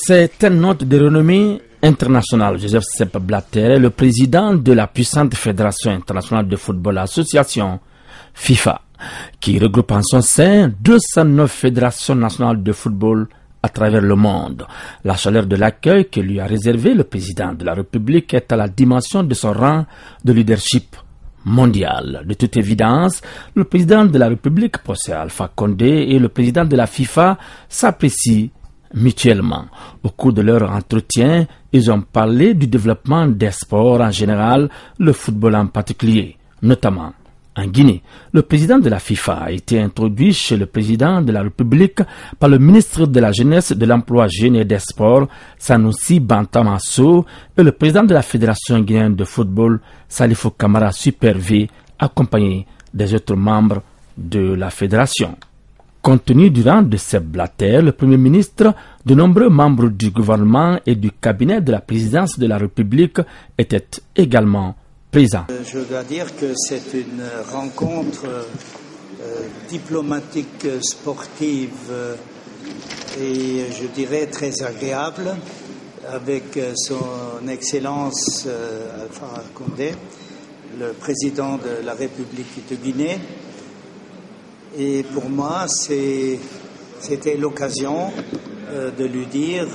C'est un hôte de renommée internationale. Joseph Sepp Blatter est le président de la puissante Fédération internationale de football association FIFA, qui regroupe en son sein 209 fédérations nationales de football à travers le monde. La chaleur de l'accueil que lui a réservé le président de la République est à la dimension de son rang de leadership mondial. De toute évidence, le président de la République, Posse Alpha Condé, et le président de la FIFA s'apprécient mutuellement. Au cours de leur entretien, ils ont parlé du développement des sports en général, le football en particulier, notamment en Guinée. Le président de la FIFA a été introduit chez le président de la République par le ministre de la Jeunesse, de l'Emploi jeune et des Sports, Sanoussi Bantamasso, et le président de la Fédération guinéenne de football, Salifou Kamara Super-V, accompagné des autres membres de la fédération. Compte tenu du rang de Sepp Blatter, le Premier ministre, de nombreux membres du gouvernement et du cabinet de la présidence de la République étaient également présents. Je dois dire que c'est une rencontre diplomatique, sportive et je dirais très agréable avec son Excellence Alpha Condé, le président de la République de Guinée. Et pour moi, c'était l'occasion de lui dire,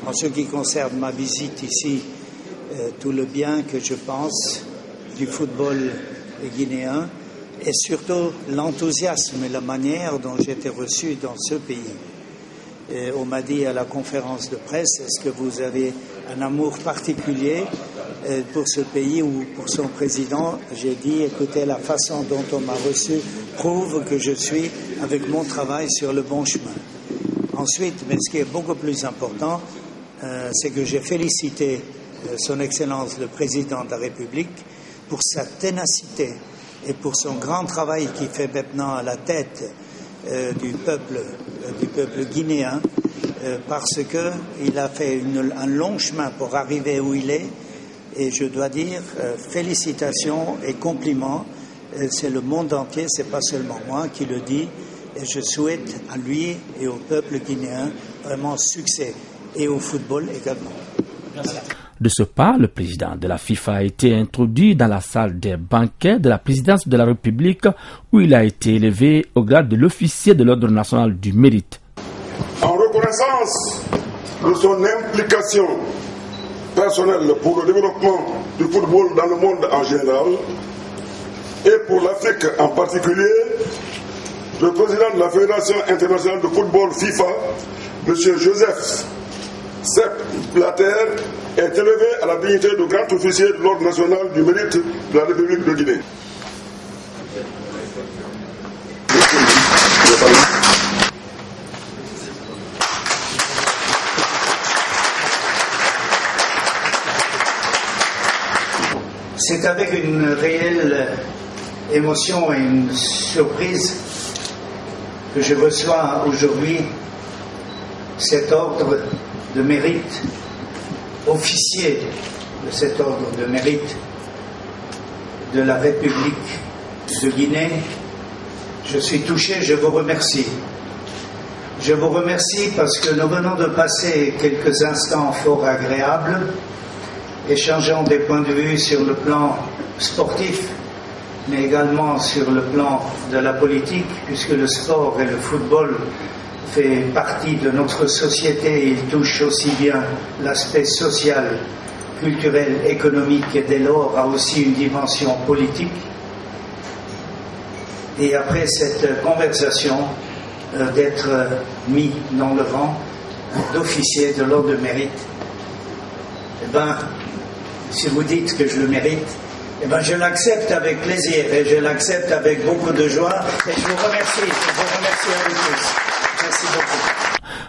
en ce qui concerne ma visite ici, tout le bien que je pense du football guinéen et surtout l'enthousiasme et la manière dont j'ai été reçu dans ce pays. Et on m'a dit à la conférence de presse, est-ce que vous avez un amour particulier pour ce pays ou pour son président? J'ai dit, écoutez, la façon dont on m'a reçu prouve que je suis, avec mon travail, sur le bon chemin. Ensuite, mais ce qui est beaucoup plus important, c'est que j'ai félicité Son Excellence le Président de la République pour sa ténacité et pour son grand travail qu'il fait maintenant à la tête du peuple guinéen, parce qu'il a fait un long chemin pour arriver où il est. Et je dois dire félicitations et compliments. C'est le monde entier, c'est pas seulement moi qui le dis. Et je souhaite à lui et au peuple guinéen vraiment succès et au football également. Merci. De ce pas, le président de la FIFA a été introduit dans la salle des banquets de la présidence de la République où il a été élevé au grade de l'officier de l'Ordre national du mérite. En reconnaissance de son implication personnelle pour le développement du football dans le monde en général et pour l'Afrique en particulier, le président de la Fédération internationale de football FIFA, M. Joseph Sepp Blatter, est élevé à la dignité de grand officier de l'Ordre national du mérite de la République de Guinée. C'est avec une réelle émotion et une surprise que je reçois aujourd'hui cet ordre de mérite, officier de cet ordre de mérite de la République de Guinée. Je suis touché, je vous remercie. Je vous remercie parce que nous venons de passer quelques instants fort agréables, échangeant des points de vue sur le plan sportif, mais également sur le plan de la politique, puisque le sport et le football fait partie de notre société. Il touche aussi bien l'aspect social, culturel, économique et dès lors a aussi une dimension politique. Et après cette conversation, d'être mis dans le rang d'officier de l'ordre de mérite, eh bien, si vous dites que je le mérite, eh bien, je l'accepte avec plaisir et je l'accepte avec beaucoup de joie et je vous remercie à vous tous. Merci beaucoup.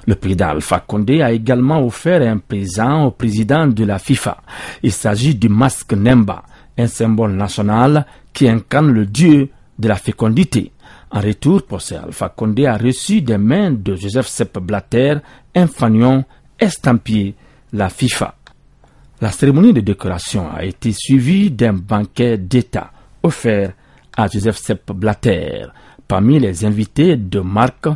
Le président Alpha Condé a également offert un présent au président de la FIFA. Il s'agit du masque Nemba, un symbole national qui incarne le dieu de la fécondité. En retour, Posse Alpha Condé a reçu des mains de Joseph Sepp Blatter un fanion estampillé la FIFA. La cérémonie de décoration a été suivie d'un banquet d'État offert à Joseph Sepp Blatter. Parmi les invités de marque